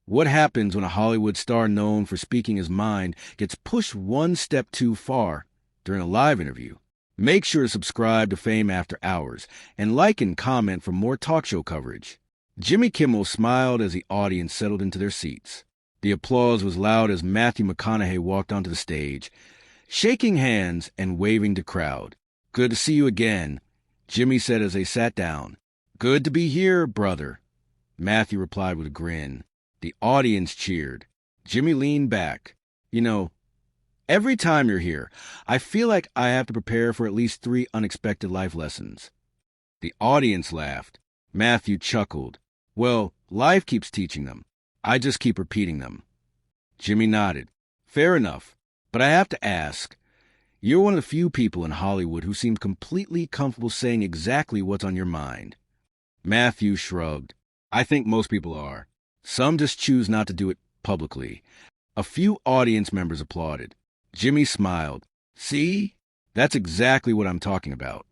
What happens when a Hollywood star known for speaking his mind gets pushed one step too far during a live interview? Make sure to subscribe to Fame After Hours and like and comment for more talk show coverage. Jimmy Kimmel smiled as the audience settled into their seats. The applause was loud as Matthew McConaughey walked onto the stage, shaking hands and waving to crowd. "Good to see you again," Jimmy said as they sat down. "Good to be here, brother," Matthew replied with a grin. The audience cheered. Jimmy leaned back. Every time you're here, I feel like I have to prepare for at least 3 unexpected life lessons." The audience laughed. Matthew chuckled. "Well, life keeps teaching them. I just keep repeating them." Jimmy nodded. "Fair enough. But I have to ask, you're one of the few people in Hollywood who seem completely comfortable saying exactly what's on your mind." Matthew shrugged. "I think most people are. Some just choose not to do it publicly." A few audience members applauded. Jimmy smiled. "See? That's exactly what I'm talking about."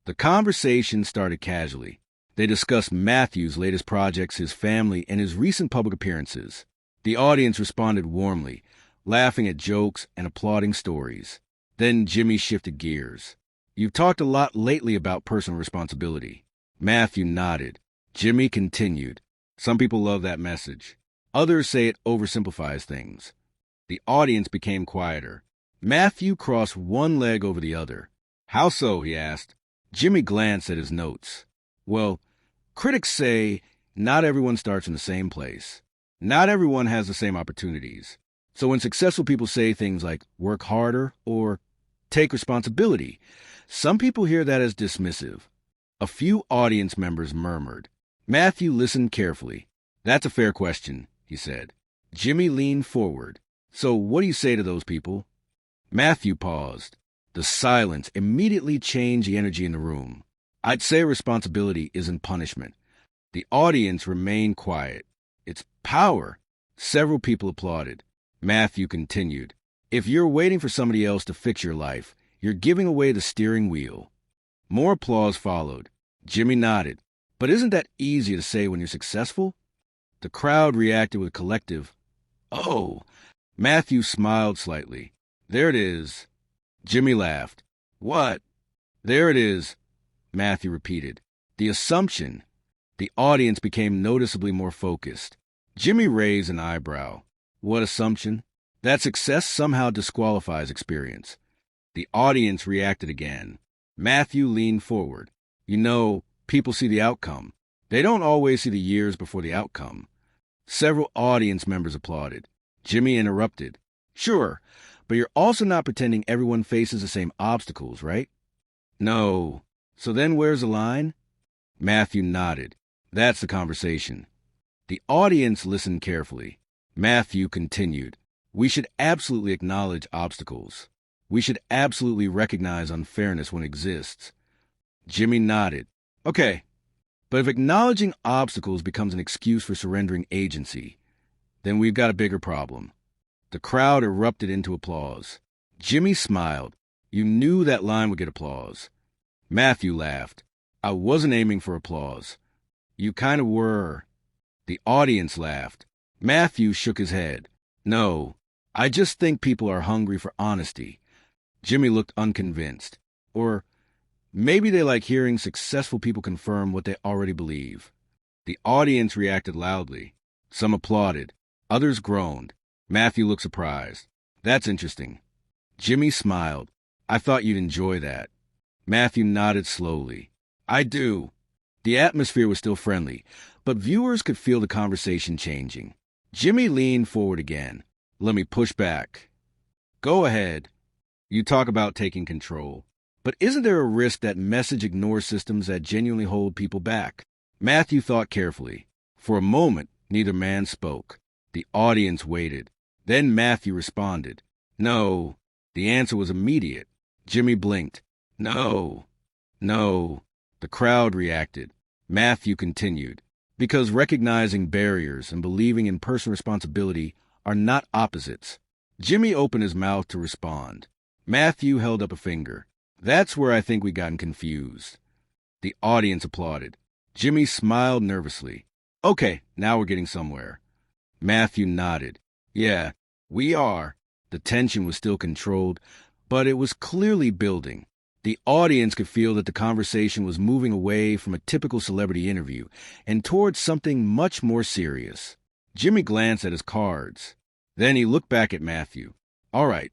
The conversation started casually. They discussed Matthew's latest projects, his family, and his recent public appearances. The audience responded warmly, laughing at jokes and applauding stories. Then Jimmy shifted gears. "You've talked a lot lately about personal responsibility." Matthew nodded. Jimmy continued. "Some people love that message. Others say it oversimplifies things." The audience became quieter. Matthew crossed one leg over the other. "How so?" he asked. Jimmy glanced at his notes. "Well, critics say not everyone starts in the same place. Not everyone has the same opportunities. So when successful people say things like work harder or take responsibility, some people hear that as dismissive." A few audience members murmured. Matthew listened carefully. "That's a fair question," he said. Jimmy leaned forward. "So what do you say to those people?" Matthew paused. The silence immediately changed the energy in the room. "I'd say responsibility isn't punishment." The audience remained quiet. "It's power." Several people applauded. Matthew continued. "If you're waiting for somebody else to fix your life, you're giving away the steering wheel." More applause followed. Jimmy nodded. "But isn't that easy to say when you're successful?" The crowd reacted with a collective, "Oh." Matthew smiled slightly. "There it is." Jimmy laughed. "What?" "There it is," Matthew repeated. "The assumption." The audience became noticeably more focused. Jimmy raised an eyebrow. "What assumption?" "That success somehow disqualifies experience." The audience reacted again. Matthew leaned forward. People see the outcome. They don't always see the years before the outcome." Several audience members applauded. Jimmy interrupted. "Sure, but you're also not pretending everyone faces the same obstacles, right?" "No." "So then where's the line?" Matthew nodded. "That's the conversation." The audience listened carefully. Matthew continued. "We should absolutely acknowledge obstacles. We should absolutely recognize unfairness when it exists." Jimmy nodded. "Okay, but if acknowledging obstacles becomes an excuse for surrendering agency, then we've got a bigger problem." The crowd erupted into applause. Jimmy smiled. "You knew that line would get applause." Matthew laughed. "I wasn't aiming for applause." "You kind of were." The audience laughed. Matthew shook his head. "No, I just think people are hungry for honesty." Jimmy looked unconvinced. "Or maybe they like hearing successful people confirm what they already believe." The audience reacted loudly. Some applauded. Others groaned. Matthew looked surprised. "That's interesting." Jimmy smiled. "I thought you'd enjoy that." Matthew nodded slowly. "I do." The atmosphere was still friendly, but viewers could feel the conversation changing. Jimmy leaned forward again. "Let me push back." "Go ahead." "You talk about taking control. But isn't there a risk that message ignores systems that genuinely hold people back?" Matthew thought carefully. For a moment, neither man spoke. The audience waited. Then Matthew responded. "No." The answer was immediate. Jimmy blinked. "No. No." The crowd reacted. Matthew continued. "Because recognizing barriers and believing in personal responsibility are not opposites." Jimmy opened his mouth to respond. Matthew held up a finger. "That's where I think we gotten confused." The audience applauded. Jimmy smiled nervously. "Okay, now we're getting somewhere." Matthew nodded. Yeah, we are. The tension was still controlled, but it was clearly building. The audience could feel that the conversation was moving away from a typical celebrity interview and towards something much more serious. Jimmy glanced at his cards. Then he looked back at Matthew. All right.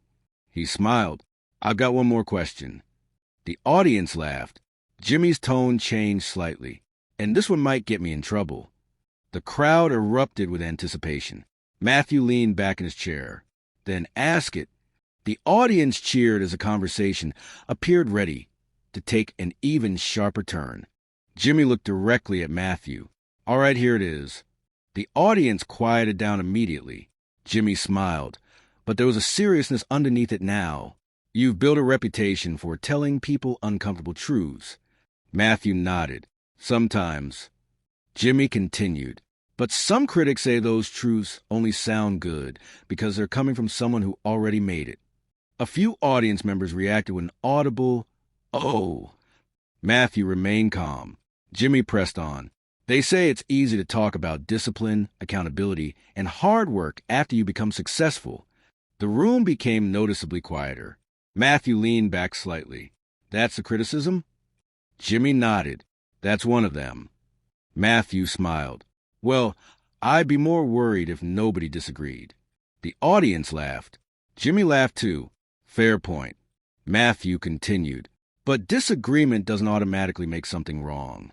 He smiled. I've got one more question. The audience laughed. Jimmy's tone changed slightly. And this one might get me in trouble. The crowd erupted with anticipation. Matthew leaned back in his chair. Then ask it. The audience cheered as the conversation appeared ready to take an even sharper turn. Jimmy looked directly at Matthew. All right, here it is. The audience quieted down immediately. Jimmy smiled, but there was a seriousness underneath it now. You've built a reputation for telling people uncomfortable truths. Matthew nodded. Sometimes. Jimmy continued. But some critics say those truths only sound good because they're coming from someone who already made it. A few audience members reacted with an audible, "Oh." Matthew remained calm. Jimmy pressed on. They say it's easy to talk about discipline, accountability, and hard work after you become successful. The room became noticeably quieter. Matthew leaned back slightly. That's the criticism? Jimmy nodded. That's one of them. Matthew smiled. Well, I'd be more worried if nobody disagreed. The audience laughed. Jimmy laughed too. Fair point. Matthew continued. But disagreement doesn't automatically make something wrong.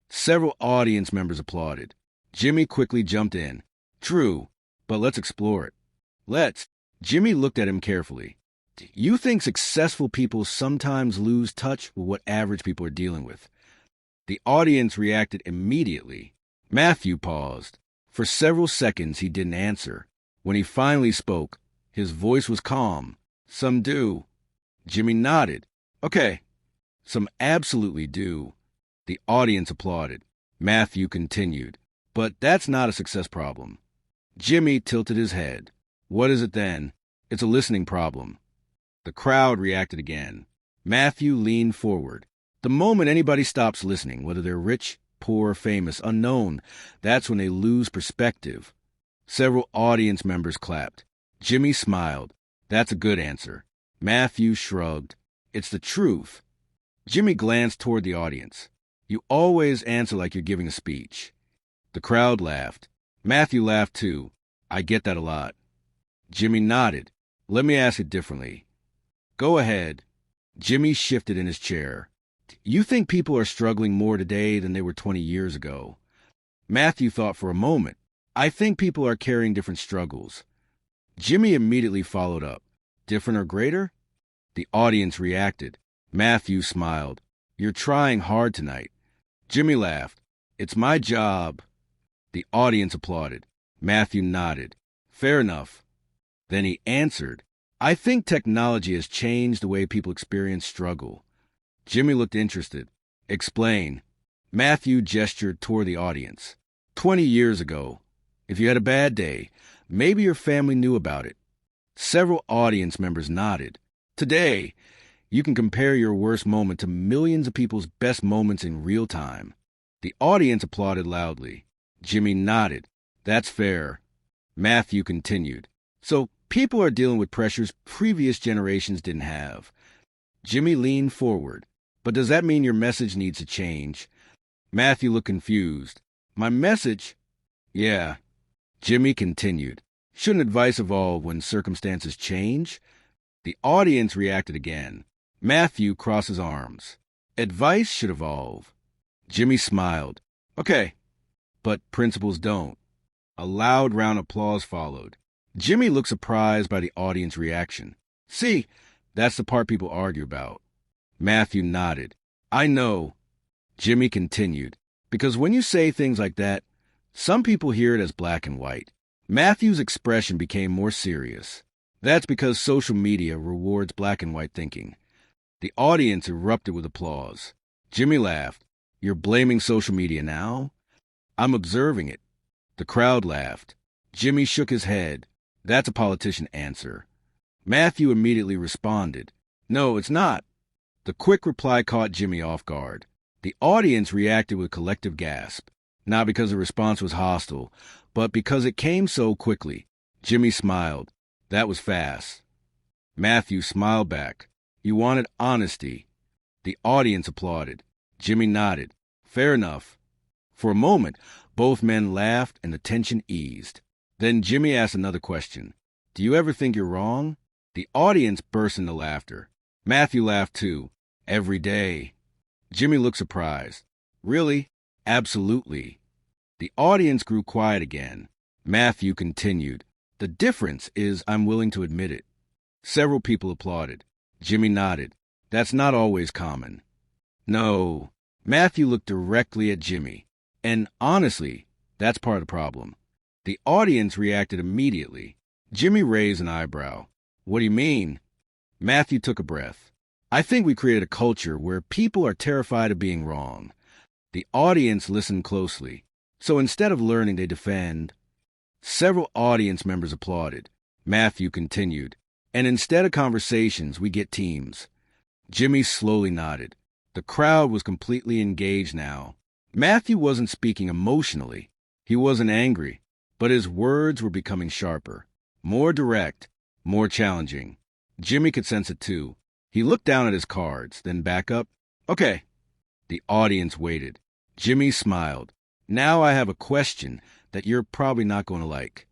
Several audience members applauded. Jimmy quickly jumped in. True, but let's explore it. Let's. Jimmy looked at him carefully. You think successful people sometimes lose touch with what average people are dealing with? The audience reacted immediately. Matthew paused. For several seconds he didn't answer. When he finally spoke, his voice was calm. Some do. Jimmy nodded. Okay. Some absolutely do. The audience applauded. Matthew continued. But that's not a success problem. Jimmy tilted his head. What is it then? It's a listening problem. The crowd reacted again. Matthew leaned forward. The moment anybody stops listening, whether they're rich, poor, famous, unknown, that's when they lose perspective. Several audience members clapped. Jimmy smiled. That's a good answer. Matthew shrugged. It's the truth. Jimmy glanced toward the audience. You always answer like you're giving a speech. The crowd laughed. Matthew laughed too. I get that a lot. Jimmy nodded. Let me ask it differently. Go ahead. Jimmy shifted in his chair. You think people are struggling more today than they were 20 years ago? Matthew thought for a moment. I think people are carrying different struggles. Jimmy immediately followed up. Different or greater? The audience reacted. Matthew smiled. You're trying hard tonight. Jimmy laughed. It's my job. The audience applauded. Matthew nodded. Fair enough. Then he answered. I think technology has changed the way people experience struggle. Jimmy looked interested. Explain. Matthew gestured toward the audience. 20 years ago, if you had a bad day, maybe your family knew about it. Several audience members nodded. Today, you can compare your worst moment to millions of people's best moments in real time. The audience applauded loudly. Jimmy nodded. That's fair. Matthew continued. So people are dealing with pressures previous generations didn't have. Jimmy leaned forward. But does that mean your message needs to change? Matthew looked confused. My message? Yeah. Jimmy continued. Shouldn't advice evolve when circumstances change? The audience reacted again. Matthew crossed his arms. Advice should evolve. Jimmy smiled. Okay. But principles don't. A loud round of applause followed. Jimmy looked surprised by the audience reaction. See, that's the part people argue about. Matthew nodded. I know. Jimmy continued. Because when you say things like that, some people hear it as black and white. Matthew's expression became more serious. That's because social media rewards black and white thinking. The audience erupted with applause. Jimmy laughed. You're blaming social media now? I'm observing it. The crowd laughed. Jimmy shook his head. That's a politician answer. Matthew immediately responded. No, it's not. The quick reply caught Jimmy off guard. The audience reacted with collective gasp, not because the response was hostile, but because it came so quickly. Jimmy smiled. That was fast. Matthew smiled back. You wanted honesty. The audience applauded. Jimmy nodded. Fair enough. For a moment, both men laughed and the tension eased. Then Jimmy asked another question. Do you ever think you're wrong? The audience burst into laughter. Matthew laughed too. Every day. Jimmy looked surprised. Really? Absolutely. The audience grew quiet again. Matthew continued. The difference is I'm willing to admit it. Several people applauded. Jimmy nodded. That's not always common. No. Matthew looked directly at Jimmy. And honestly, that's part of the problem. The audience reacted immediately. Jimmy raised an eyebrow. What do you mean? Matthew took a breath. I think we created a culture where people are terrified of being wrong. The audience listened closely. So instead of learning, they defend. Several audience members applauded. Matthew continued. And instead of conversations, we get teams. Jimmy slowly nodded. The crowd was completely engaged now. Matthew wasn't speaking emotionally. He wasn't angry, but his words were becoming sharper, more direct, more challenging. Jimmy could sense it too. He looked down at his cards, then back up. Okay. The audience waited. Jimmy smiled. Now I have a question that you're probably not going to like.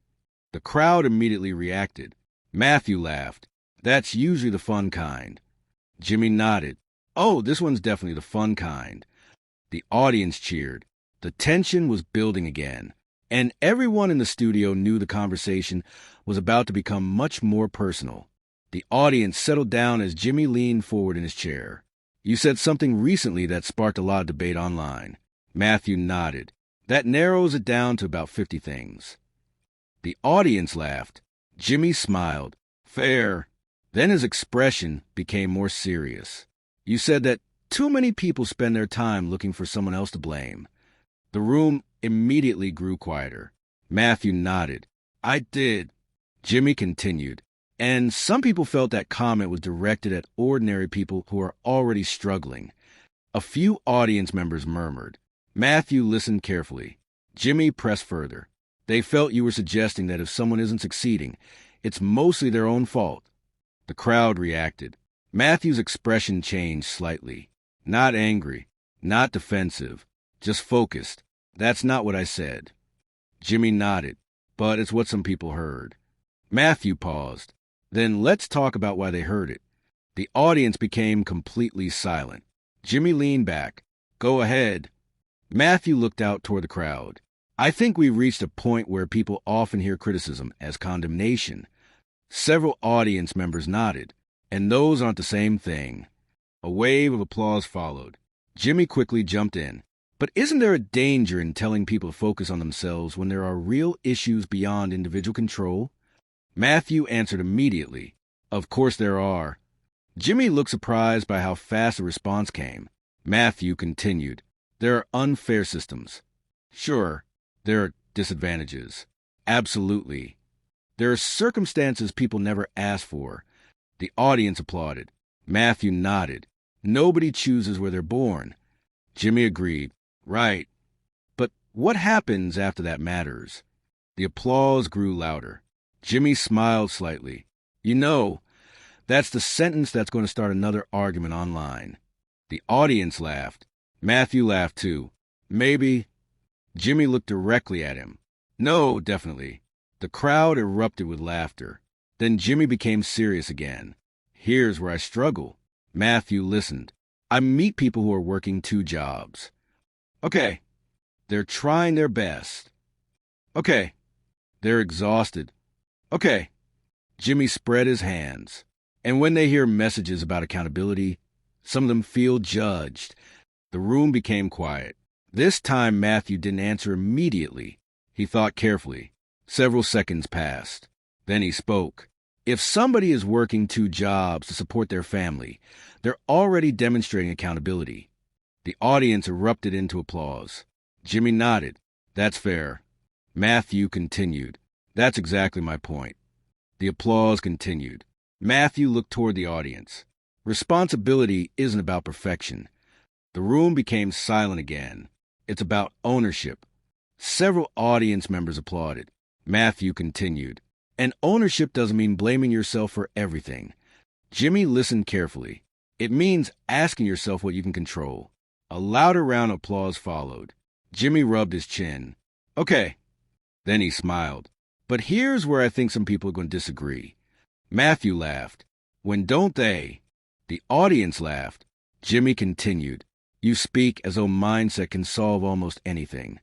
The crowd immediately reacted. Matthew laughed. That's usually the fun kind. Jimmy nodded. Oh, this one's definitely the fun kind. The audience cheered. The tension was building again, and everyone in the studio knew the conversation was about to become much more personal. The audience settled down as Jimmy leaned forward in his chair. You said something recently that sparked a lot of debate online. Matthew nodded. That narrows it down to about 50 things. The audience laughed. Jimmy smiled. Fair. Then his expression became more serious. You said that too many people spend their time looking for someone else to blame. The room immediately grew quieter. Matthew nodded. I did. Jimmy continued. And some people felt that comment was directed at ordinary people who are already struggling. A few audience members murmured. Matthew listened carefully. Jimmy pressed further. They felt you were suggesting that if someone isn't succeeding, it's mostly their own fault. The crowd reacted. Matthew's expression changed slightly. Not angry, not defensive, just focused. That's not what I said. Jimmy nodded, but it's what some people heard. Matthew paused. Then let's talk about why they heard it. The audience became completely silent. Jimmy leaned back. Go ahead. Matthew looked out toward the crowd. I think we've reached a point where people often hear criticism as condemnation. Several audience members nodded, and those aren't the same thing. A wave of applause followed. Jimmy quickly jumped in. But isn't there a danger in telling people to focus on themselves when there are real issues beyond individual control? Matthew answered immediately. Of course there are. Jimmy looked surprised by how fast the response came. Matthew continued. There are unfair systems. Sure, there are disadvantages. Absolutely. There are circumstances people never ask for. The audience applauded. Matthew nodded. Nobody chooses where they're born. Jimmy agreed. Right. But what happens after that matters? The applause grew louder. Jimmy smiled slightly. You know, that's the sentence that's going to start another argument online. The audience laughed. Matthew laughed too. Maybe. Jimmy looked directly at him. No, definitely. The crowd erupted with laughter. Then Jimmy became serious again. Here's where I struggle. Matthew listened. I meet people who are working 2 jobs. Okay. They're trying their best. Okay. They're exhausted. Okay. Jimmy spread his hands. And when they hear messages about accountability, some of them feel judged. The room became quiet. This time Matthew didn't answer immediately. He thought carefully. Several seconds passed. Then he spoke. If somebody is working 2 jobs to support their family, they're already demonstrating accountability. The audience erupted into applause. Jimmy nodded. That's fair. Matthew continued. That's exactly my point. The applause continued. Matthew looked toward the audience. Responsibility isn't about perfection. The room became silent again. It's about ownership. Several audience members applauded. Matthew continued, "And ownership doesn't mean blaming yourself for everything." Jimmy listened carefully. It means asking yourself what you can control. A louder round of applause followed. Jimmy rubbed his chin. "Okay." Then he smiled. "But here's where I think some people are going to disagree." Matthew laughed. "When don't they?" The audience laughed. Jimmy continued, "You speak as though mindset can solve almost anything."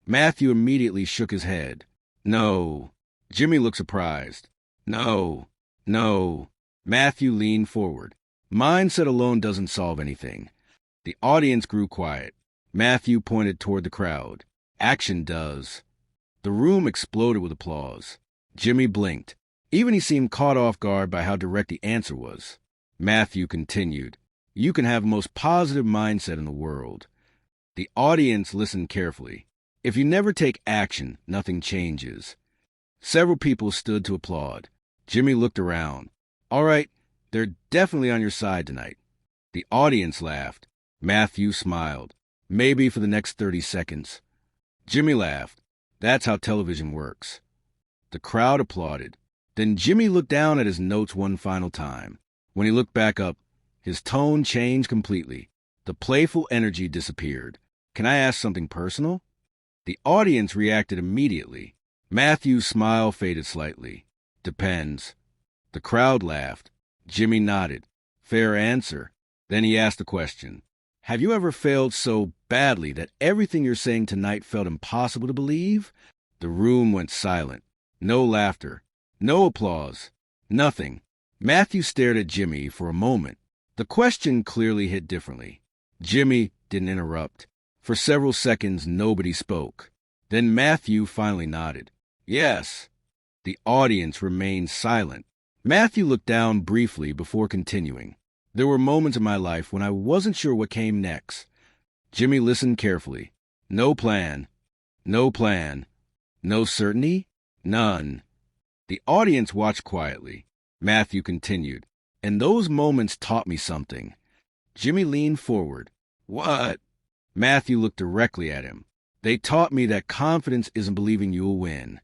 Matthew immediately shook his head. "No." Jimmy looked surprised. "No. No." Matthew leaned forward. "Mindset alone doesn't solve anything." The audience grew quiet. Matthew pointed toward the crowd. "Action does." The room exploded with applause. Jimmy blinked. Even he seemed caught off guard by how direct the answer was. Matthew continued, "You can have the most positive mindset in the world." The audience listened carefully. "If you never take action, nothing changes." Several people stood to applaud. Jimmy looked around. "All right, they're definitely on your side tonight." The audience laughed. Matthew smiled. "Maybe for the next 30 seconds. Jimmy laughed. "That's how television works." The crowd applauded. Then Jimmy looked down at his notes one final time. When he looked back up, his tone changed completely. The playful energy disappeared. "Can I ask something personal?" The audience reacted immediately. Matthew's smile faded slightly. "Depends." The crowd laughed. Jimmy nodded. "Fair answer." Then he asked the question. "Have you ever failed so badly that everything you're saying tonight felt impossible to believe?" The room went silent. No laughter. No applause. Nothing. Matthew stared at Jimmy for a moment. The question clearly hit differently. Jimmy didn't interrupt. For several seconds, nobody spoke. Then Matthew finally nodded. "Yes." The audience remained silent. Matthew looked down briefly before continuing. "There were moments in my life when I wasn't sure what came next." Jimmy listened carefully. "No plan. No plan. No certainty? None." The audience watched quietly. Matthew continued, "And those moments taught me something." Jimmy leaned forward. "What?" Matthew looked directly at him. "They taught me that confidence isn't believing you'll win."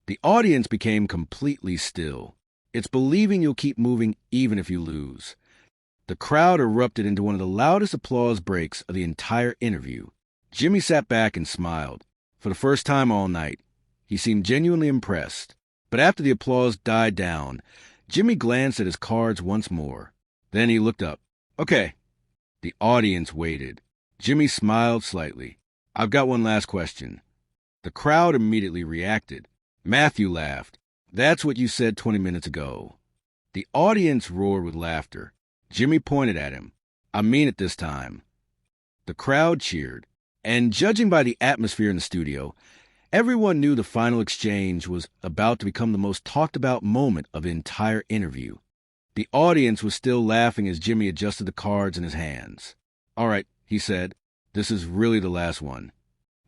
The audience became completely still. "It's believing you'll keep moving even if you lose." The crowd erupted into one of the loudest applause breaks of the entire interview. Jimmy sat back and smiled. For the first time all night, he seemed genuinely impressed. But after the applause died down, Jimmy glanced at his cards once more. Then he looked up. "Okay." The audience waited. Jimmy smiled slightly. "I've got one last question." The crowd immediately reacted. Matthew laughed. "That's what you said 20 minutes ago." The audience roared with laughter. Jimmy pointed at him. "I mean it this time." The crowd cheered. And judging by the atmosphere in the studio, everyone knew the final exchange was about to become the most talked about moment of the entire interview. The audience was still laughing as Jimmy adjusted the cards in his hands. "All right," he said. "This is really the last one."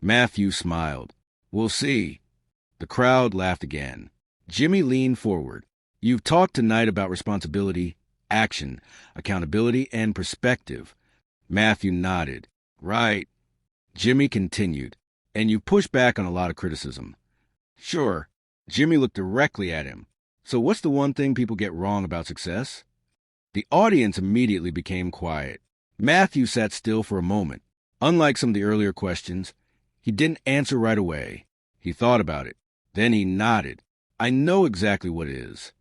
Matthew smiled. "We'll see." The crowd laughed again. Jimmy leaned forward. "You've talked tonight about responsibility, action, accountability, and perspective." Matthew nodded. "Right." Jimmy continued. "And you pushed back on a lot of criticism." "Sure." Jimmy looked directly at him. "So what's the one thing people get wrong about success?" The audience immediately became quiet. Matthew sat still for a moment. Unlike some of the earlier questions, he didn't answer right away. He thought about it. Then he nodded. "I know exactly what it is."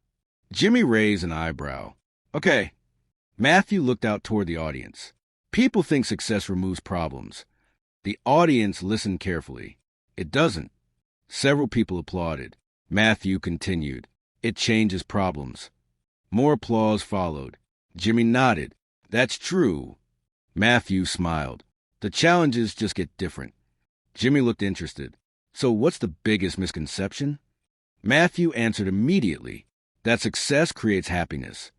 Jimmy raised an eyebrow. "Okay." Matthew looked out toward the audience. "People think success removes problems." The audience listened carefully. "It doesn't." Several people applauded. Matthew continued. "It changes problems." More applause followed. Jimmy nodded. "That's true." Matthew smiled. "The challenges just get different." Jimmy looked interested. "So what's the biggest misconception?" Matthew answered immediately. "That success creates happiness."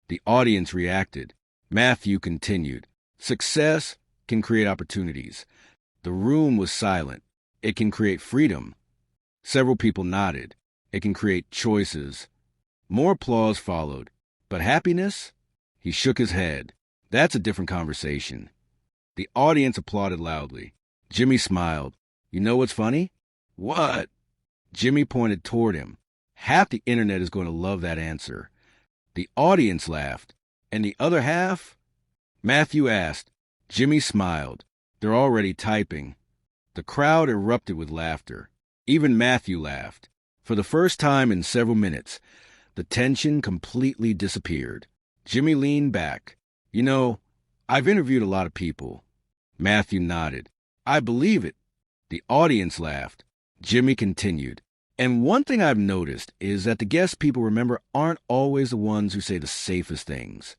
The audience reacted. Matthew continued. "Success can create opportunities." The room was silent. "It can create freedom." Several people nodded. "It can create choices." More applause followed. "But happiness?" He shook his head. "That's a different conversation." The audience applauded loudly. Jimmy smiled. You know what's funny? What? Jimmy pointed toward him. Half the internet is going to love that answer. The audience laughed. And the other half? Matthew asked. Jimmy smiled. They're already typing. The crowd erupted with laughter. Even Matthew laughed. For the first time in several minutes, the tension completely disappeared. Jimmy leaned back. You know, I've interviewed a lot of people. Matthew nodded. I believe it. The audience laughed. Jimmy continued. And one thing I've noticed is that the guests people remember aren't always the ones who say the safest things.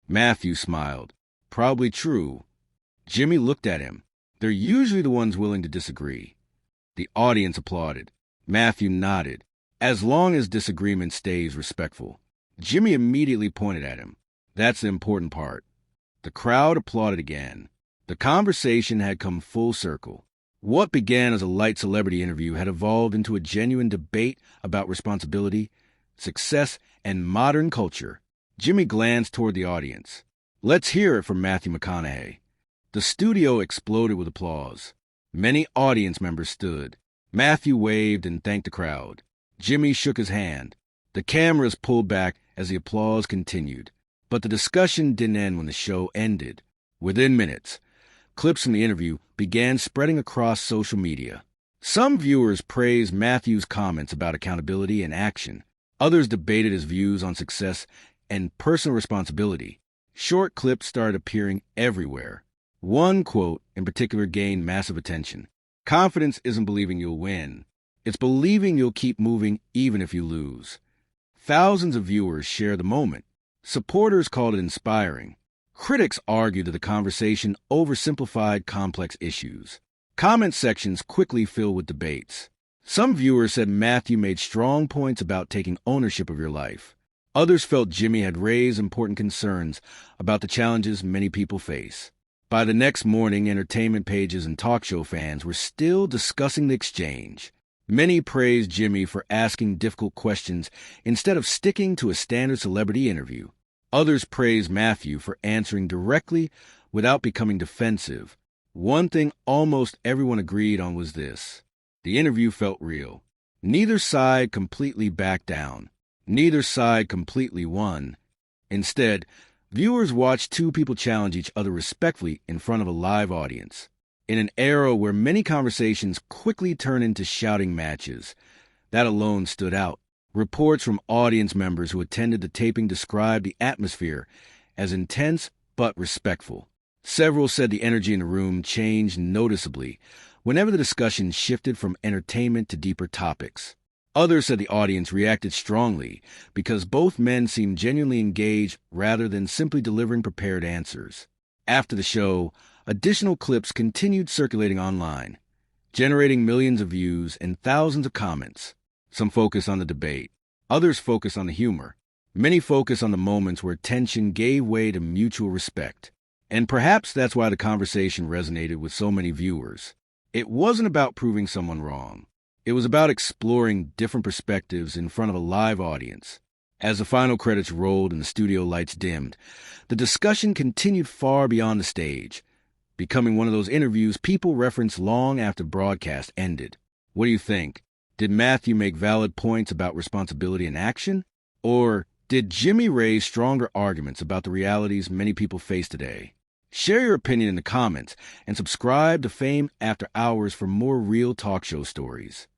Matthew smiled. Probably true. Jimmy looked at him. They're usually the ones willing to disagree. The audience applauded. Matthew nodded. As long as disagreement stays respectful. Jimmy immediately pointed at him. That's the important part. The crowd applauded again. The conversation had come full circle. What began as a light celebrity interview had evolved into a genuine debate about responsibility, success, and modern culture. Jimmy glanced toward the audience. Let's hear it from Matthew McConaughey. The studio exploded with applause. Many audience members stood. Matthew waved and thanked the crowd. Jimmy shook his hand. The cameras pulled back as the applause continued. But the discussion didn't end when the show ended. Within minutes, clips from the interview began spreading across social media. Some viewers praised Matthew's comments about accountability and action. Others debated his views on success and personal responsibility. Short clips started appearing everywhere. One quote in particular gained massive attention. Confidence isn't believing you'll win. It's believing you'll keep moving even if you lose. Thousands of viewers shared the moment. Supporters called it inspiring. Critics argued that the conversation oversimplified complex issues. Comment sections quickly filled with debates. Some viewers said Matthew made strong points about taking ownership of your life. Others felt Jimmy had raised important concerns about the challenges many people face. By the next morning, entertainment pages and talk show fans were still discussing the exchange. Many praised Jimmy for asking difficult questions instead of sticking to a standard celebrity interview. Others praised Matthew for answering directly without becoming defensive. One thing almost everyone agreed on was this. The interview felt real. Neither side completely backed down. Neither side completely won. Instead, viewers watched two people challenge each other respectfully in front of a live audience. In an era where many conversations quickly turn into shouting matches, that alone stood out. Reports from audience members who attended the taping described the atmosphere as intense but respectful. Several said the energy in the room changed noticeably whenever the discussion shifted from entertainment to deeper topics. Others said the audience reacted strongly because both men seemed genuinely engaged rather than simply delivering prepared answers. After the show, additional clips continued circulating online, generating millions of views and thousands of comments. Some focus on the debate. Others focus on the humor. Many focus on the moments where tension gave way to mutual respect. And perhaps that's why the conversation resonated with so many viewers. It wasn't about proving someone wrong. It was about exploring different perspectives in front of a live audience. As the final credits rolled and the studio lights dimmed, the discussion continued far beyond the stage, becoming one of those interviews people reference long after broadcast ended. What do you think? Did Matthew make valid points about responsibility and action? Or did Jimmy raise stronger arguments about the realities many people face today? Share your opinion in the comments and subscribe to Fame After Hours for more real talk show stories.